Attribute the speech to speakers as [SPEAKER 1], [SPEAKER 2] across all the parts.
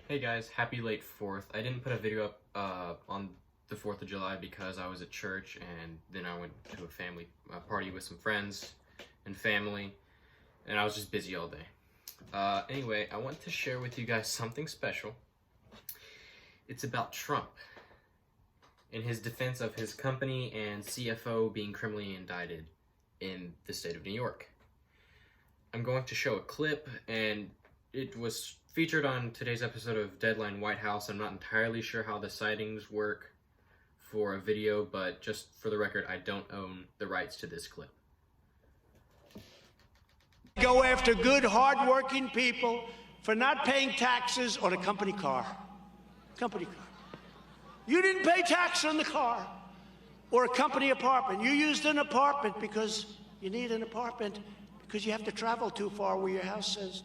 [SPEAKER 1] Hey guys, happy late 4th. I didn't put a video up on the 4th of July because I was at church and then I went to a family party with some friends and family and I was just busy all day. Anyway, I want to share with you guys something special. It's about Trump in his defense of his company and CFO being criminally indicted in the state of New York. I'm going to show a clip, and it was featured on today's episode of Deadline White House. I'm not entirely sure how the sightings work for a video, but just for the record, I don't own the rights to this clip.
[SPEAKER 2] Go after good, hard-working people for not paying taxes on a company car. Company car. You didn't pay tax on the car or a company apartment. You used an apartment because you need an apartment because you have to travel too far where your house is.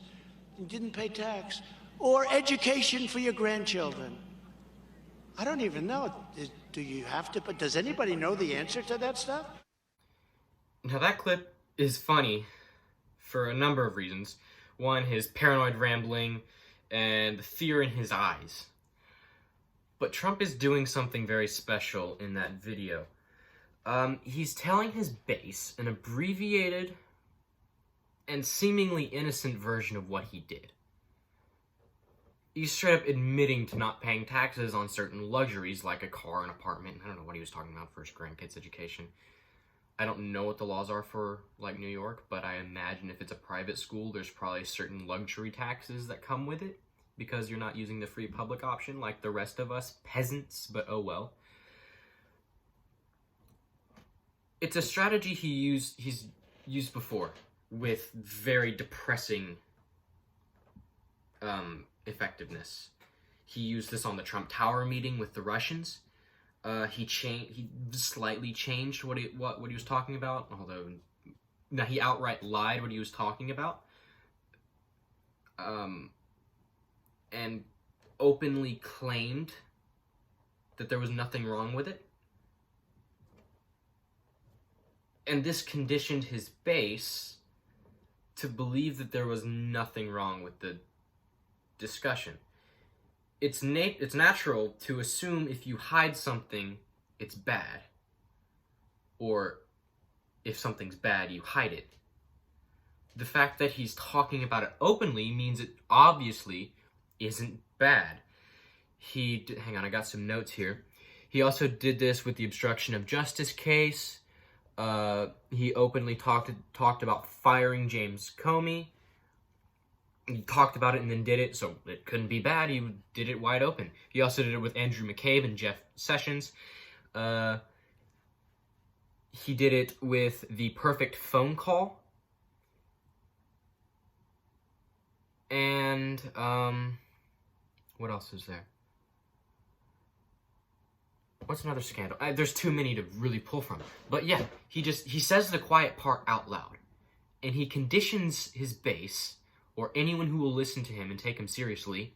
[SPEAKER 2] You didn't pay tax. Or education for your grandchildren. I don't even know. Do you have to? But does anybody know the answer to that stuff?
[SPEAKER 1] Now that clip is funny for a number of reasons. One, his paranoid rambling and the fear in his eyes. But Trump is doing something very special in that video. He's telling his base an abbreviated and seemingly innocent version of what he did. He's straight up admitting to not paying taxes on certain luxuries like a car, an apartment. I don't know what he was talking about for his grandkids' education. I don't know what the laws are for, like, New York, but I imagine if it's a private school, there's probably certain luxury taxes that come with it because you're not using the free public option like the rest of us peasants, but oh well. It's a strategy he's used before with very depressing effectiveness. He used this on the Trump Tower meeting with the Russians. He slightly changed what he was talking about, although now he outright lied what he was talking about. And openly claimed that there was nothing wrong with it. And this conditioned his base to believe that there was nothing wrong with the discussion. It's natural to assume if you hide something, it's bad. Or if something's bad, you hide it. The fact that he's talking about it openly means it obviously isn't bad. Hang on, I got some notes here. He also did this with the obstruction of justice case. He openly talked about firing James Comey. He talked about it and then did it, so it couldn't be bad. He did it wide open. He also did it with Andrew McCabe and Jeff Sessions. He did it with the perfect phone call. And, what else is there? What's another scandal? There's too many to really pull from. But yeah, he says the quiet part out loud. And he conditions his base, or anyone who will listen to him and take him seriously,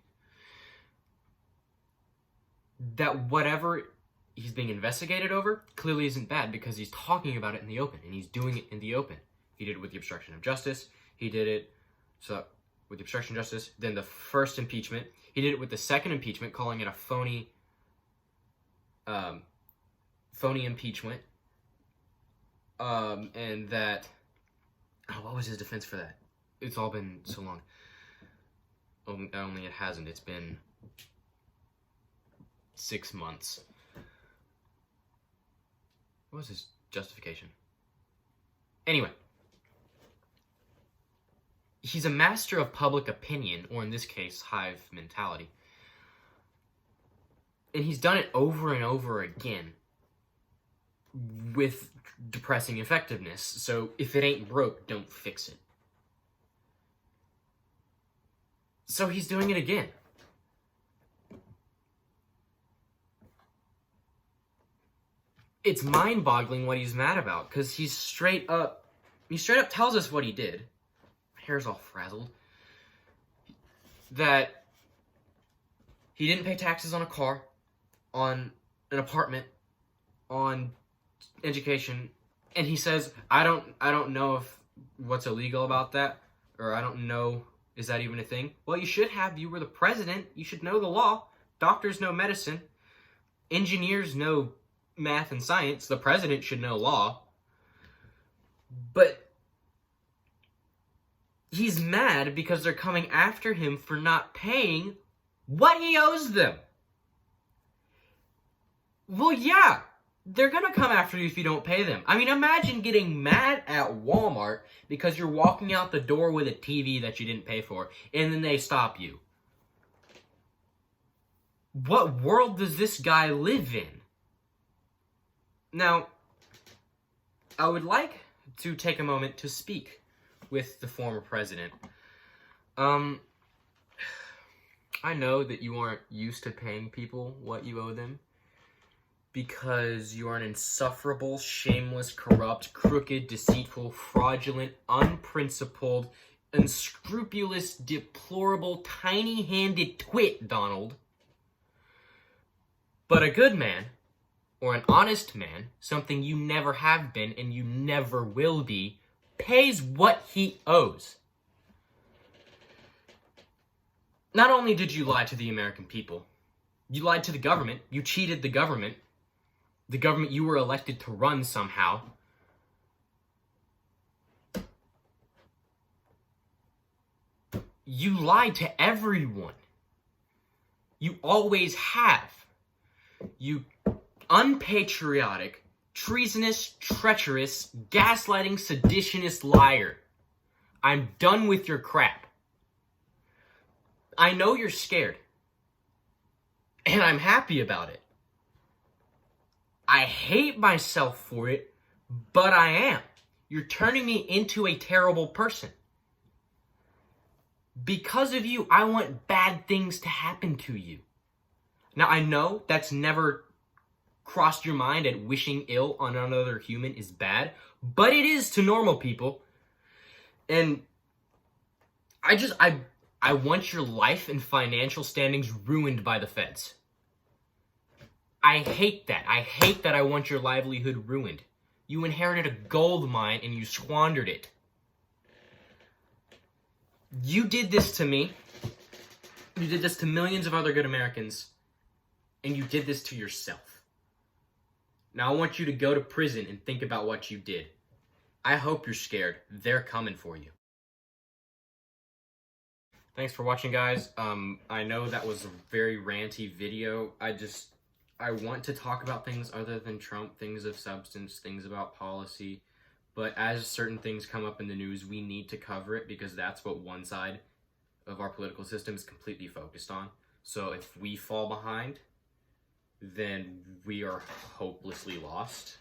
[SPEAKER 1] that whatever he's being investigated over clearly isn't bad because he's talking about it in the open, and he's doing it in the open. He did it with the obstruction of justice. He did it with the obstruction of justice. Then the first impeachment. He did it with the second impeachment, calling it a phony impeachment. And that, what was his defense for that? It's all been so long. Only it hasn't. It's been 6 months. What was his justification? Anyway. He's a master of public opinion, or in this case, hive mentality. And he's done it over and over again with depressing effectiveness. So if it ain't broke, don't fix it. So he's doing it again. It's mind-boggling what he's mad about, because he straight up tells us what he did. My hair's all frazzled. That he didn't pay taxes on a car, on an apartment, on education, and he says, I don't know if what's illegal about that, or I don't know Is that even a thing? Well, you should have. You were the president. You should know the law. Doctors know medicine. Engineers know math and science. The president should know law. But he's mad because they're coming after him for not paying what he owes them. Well, yeah, they're gonna come after you if you don't pay them. I mean, imagine getting mad at Walmart because you're walking out the door with a TV that you didn't pay for, and then they stop you. What world does this guy live in? Now, I would like to take a moment to speak with the former president. I know that you aren't used to paying people what you owe them because you are an insufferable, shameless, corrupt, crooked, deceitful, fraudulent, unprincipled, unscrupulous, deplorable, tiny-handed twit, Donald. But a good man, or an honest man, something you never have been and you never will be, pays what he owes. Not only did you lie to the American people, you lied to the government, you cheated the government you were elected to run somehow. You lied to everyone. You always have. You unpatriotic, treasonous, treacherous, gaslighting, seditionist liar. I'm done with your crap. I know you're scared. And I'm happy about it. I hate myself for it, but I am. You're turning me into a terrible person. Because of you, I want bad things to happen to you. Now, I know that's never crossed your mind at wishing ill on another human is bad, but it is to normal people. And I want your life and financial standings ruined by the feds. I hate that. I hate that I want your livelihood ruined. You inherited a gold mine and you squandered it. You did this to me. You did this to millions of other good Americans. And you did this to yourself. Now I want you to go to prison and think about what you did. I hope you're scared. They're coming for you. Thanks for watching, guys. I know that was a very ranty video. I want to talk about things other than Trump, things of substance, things about policy. But as certain things come up in the news, we need to cover it because that's what one side of our political system is completely focused on. So if we fall behind, then we are hopelessly lost.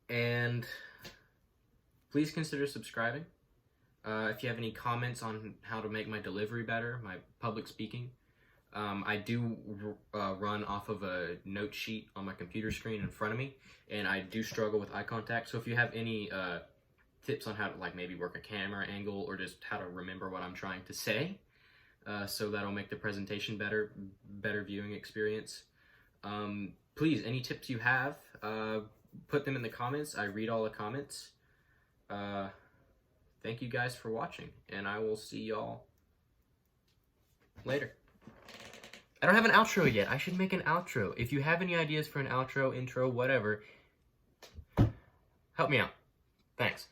[SPEAKER 1] And please consider subscribing. If you have any comments on how to make my delivery better, my public speaking, I do run off of a note sheet on my computer screen in front of me, and I do struggle with eye contact. So if you have any tips on how to maybe work a camera angle or just how to remember what I'm trying to say, so that'll make the presentation better viewing experience. Please, any tips you have, put them in the comments. I read all the comments. Thank you guys for watching, and I will see y'all later. I don't have an outro yet. I should make an outro. If you have any ideas for an outro, intro, whatever, help me out. Thanks.